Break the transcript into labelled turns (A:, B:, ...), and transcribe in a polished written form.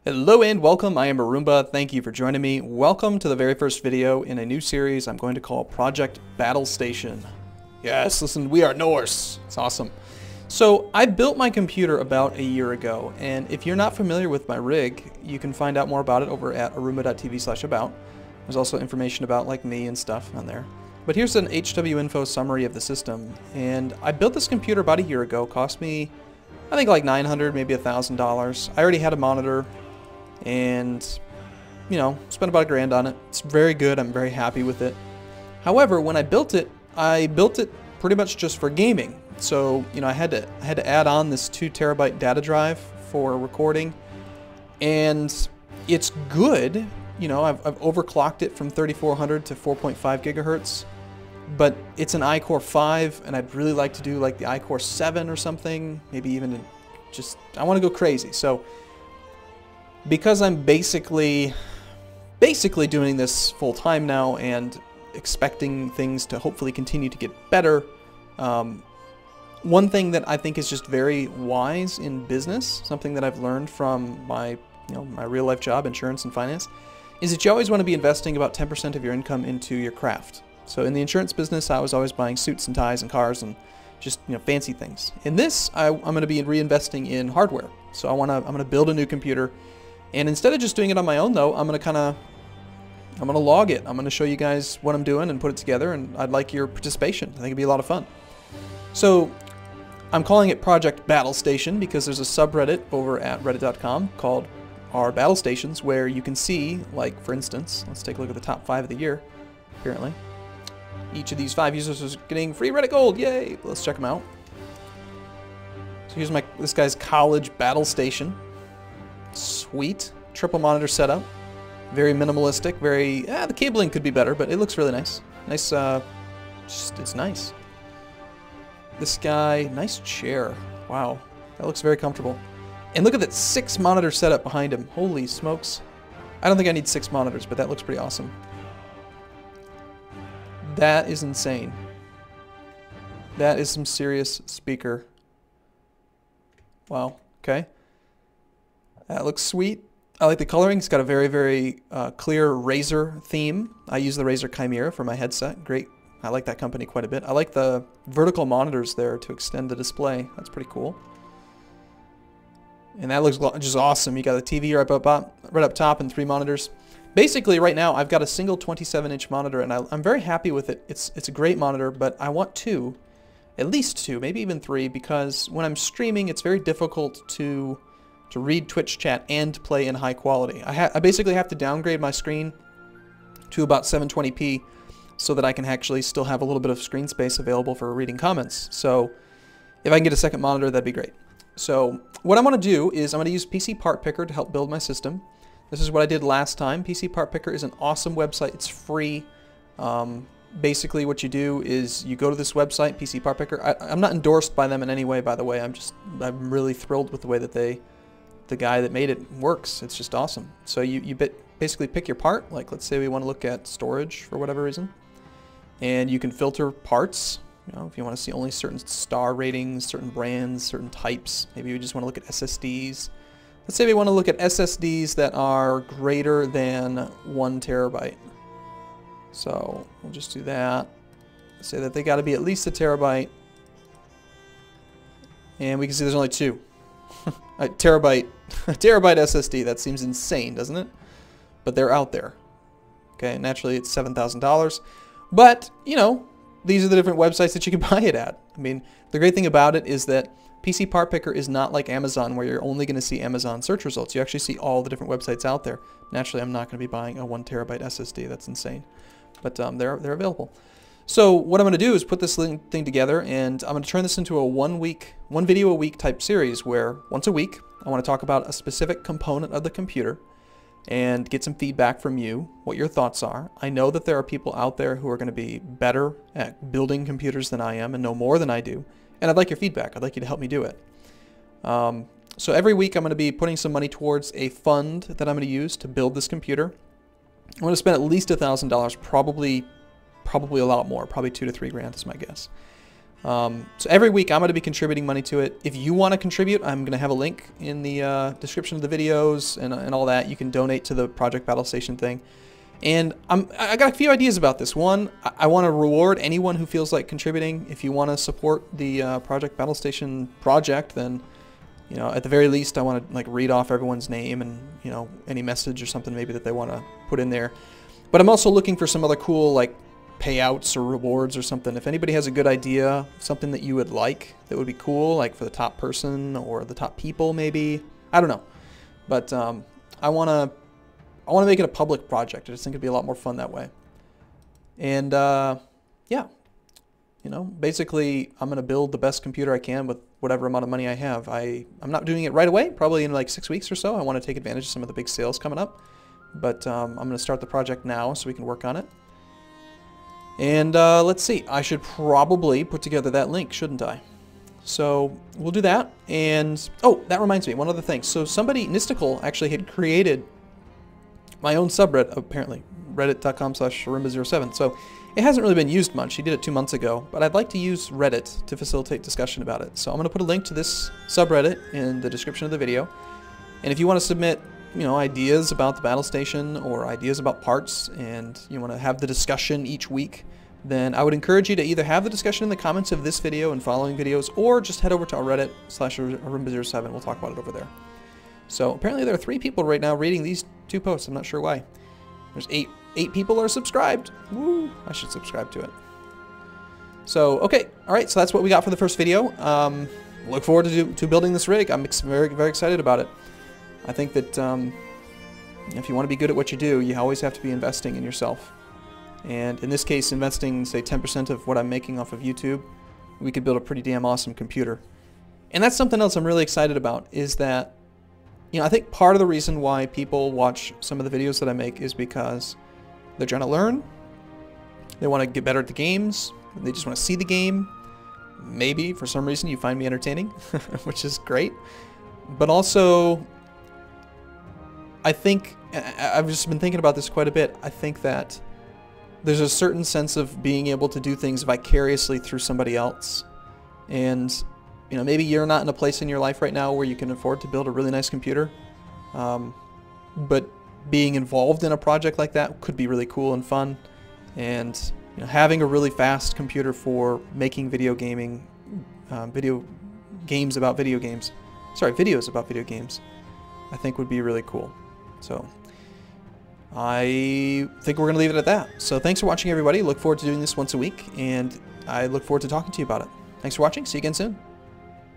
A: Hello and welcome, I am Arumba. Thank you for joining me. Welcome to the very first video in a new series I'm going to call Project BattleStation. Yes, listen, we are Norse. It's awesome. So I built my computer about a year ago, and if you're not familiar with my rig, you can find out more about it over at arumba.tv/about. There's also information about like me and stuff on there. But here's an HW info summary of the system, and I built this computer about a year ago. Cost me, I think, like $900, maybe $1,000. I already had a monitor, and you know, spent about $1,000 on it. It's very good. I'm very happy with it. However, when I built it pretty much just for gaming. So you know, I had to add on this 2 terabyte data drive for recording, and it's good. You know, I've overclocked it from 3400 to 4.5 gigahertz, but it's an iCore 5, and I'd really like to do like the iCore 7 or something. Maybe even just, I want to go crazy. So because I'm basically doing this full time now and expecting things to hopefully continue to get better, one thing that I think is just very wise in business, something that I've learned from my real life job, insurance and finance, is that you always want to be investing about 10% of your income into your craft. So in the insurance business, I was always buying suits and ties and cars and just fancy things. In this, I'm going to be reinvesting in hardware. So I'm going to build a new computer. And instead of just doing it on my own, though, I'm going to log it. I'm going to show you guys what I'm doing and put it together, and I'd like your participation. I think it'd be a lot of fun. So I'm calling it Project BattleStation because there's a subreddit over at reddit.com called Our Battle Stations where you can see, like, for instance, let's take a look at the top 5 of the year, apparently. Each of these 5 users is getting free Reddit gold. Yay! Let's check them out. So here's this guy's college battle station. Sweet. Triple monitor setup. Very minimalistic. Very, the cabling could be better, but it looks really nice. Nice, it's nice. This guy, nice chair. Wow. That looks very comfortable. And look at that 6 monitor setup behind him. Holy smokes. I don't think I need 6 monitors, but that looks pretty awesome. That is insane. That is some serious speaker. Wow. Okay. That looks sweet. I like the coloring. It's got a very, very clear Razer theme. I use the Razer Chimera for my headset. Great. I like that company quite a bit. I like the vertical monitors there to extend the display. That's pretty cool. And that looks just awesome. You got the TV right up top and 3 monitors. Basically, right now, I've got a single 27-inch monitor, and I'm very happy with it. It's a great monitor, but I want 2, at least 2, maybe even 3, because when I'm streaming, it's very difficult to read Twitch chat and play in high quality. I basically have to downgrade my screen to about 720p so that I can actually still have a little bit of screen space available for reading comments. So if I can get a second monitor, that'd be great. So what I'm going to do is I'm going to use PC Part Picker to help build my system. This is what I did last time. PC Part Picker is an awesome website. It's free. Basically what you do is you go to this website, PC Part Picker. I'm not endorsed by them in any way, by the way. I'm really thrilled with the way that the guy that made it works. It's just awesome. So you basically pick your part. Like, let's say we want to look at storage for whatever reason, and you can filter parts. You know, if you want to see only certain star ratings, certain brands, certain types. Maybe we just want to look at SSDs. Let's say we want to look at SSDs that are greater than 1 terabyte. So we'll just do that. Say that they got to be at least a terabyte, and we can see there's only 2. A terabyte SSD. That seems insane, doesn't it? But they're out there. Okay, naturally it's $7,000. But, you know, these are the different websites that you can buy it at. I mean, the great thing about it is that PC Part Picker is not like Amazon where you're only going to see Amazon search results. You actually see all the different websites out there. Naturally, I'm not going to be buying a 1 terabyte SSD. That's insane. But they're available. So what I'm going to do is put this thing together, and I'm going to turn this into a one video a week type series where once a week I want to talk about a specific component of the computer and get some feedback from you, what your thoughts are. I know that there are people out there who are going to be better at building computers than I am and know more than I do, and I'd like your feedback. I'd like you to help me do it. So every week I'm going to be putting some money towards a fund that I'm going to use to build this computer. I'm going to spend at least $1,000, probably a lot more, probably $2 to $3 grand is my guess. So every week I'm going to be contributing money to it. If you want to contribute, I'm going to have a link in the description of the videos and all that. You can donate to the Project BattleStation thing. And I got a few ideas about this. One, I want to reward anyone who feels like contributing. If you want to support the Project BattleStation project, then, you know, at the very least, I want to like read off everyone's name and, you know, any message or something maybe that they want to put in there. But I'm also looking for some other cool like payouts or rewards or something. If anybody has a good idea, something that you would like that would be cool, like for the top person or the top people maybe, I don't know. But I want to make it a public project. I just think it'd be a lot more fun that way. And yeah, you know, basically I'm going to build the best computer I can with whatever amount of money I have. I'm not doing it right away, probably in like 6 weeks or so. I want to take advantage of some of the big sales coming up. But I'm going to start the project now so we can work on it. And let's see, I should probably put together that link, shouldn't I? So we'll do that. And oh, that reminds me, one other thing. So somebody, Nistical, actually had created my own subreddit, apparently, reddit.com/Arumba07. So it hasn't really been used much. He did it 2 months ago, but I'd like to use Reddit to facilitate discussion about it. So I'm going to put a link to this subreddit in the description of the video. And if you want to submit, you know, ideas about the battle station or ideas about parts, and you want to have the discussion each week, then I would encourage you to either have the discussion in the comments of this video and following videos, or just head over to our Reddit/Arumba07. We'll talk about it over there. So apparently there are 3 people right now reading these 2 posts. I'm not sure why. There's 8 people are subscribed. Woo! I should subscribe to it. So okay, all right. So that's what we got for the first video. Look forward to building this rig. I'm very excited about it. I think that if you want to be good at what you do, you always have to be investing in yourself. And in this case, investing, say, 10% of what I'm making off of YouTube, we could build a pretty damn awesome computer. And that's something else I'm really excited about, is that, you know, I think part of the reason why people watch some of the videos that I make is because they're trying to learn, they want to get better at the games, they just want to see the game. Maybe, for some reason, you find me entertaining, which is great. But also, I think, I've just been thinking about this quite a bit, I think that there's a certain sense of being able to do things vicariously through somebody else. And, you know, maybe you're not in a place in your life right now where you can afford to build a really nice computer. But being involved in a project like that could be really cool and fun. And, you know, having a really fast computer for making videos about video games, I think would be really cool. So I think we're going to leave it at that. So thanks for watching, everybody. Look forward to doing this once a week, and I look forward to talking to you about it. Thanks for watching. See you again soon.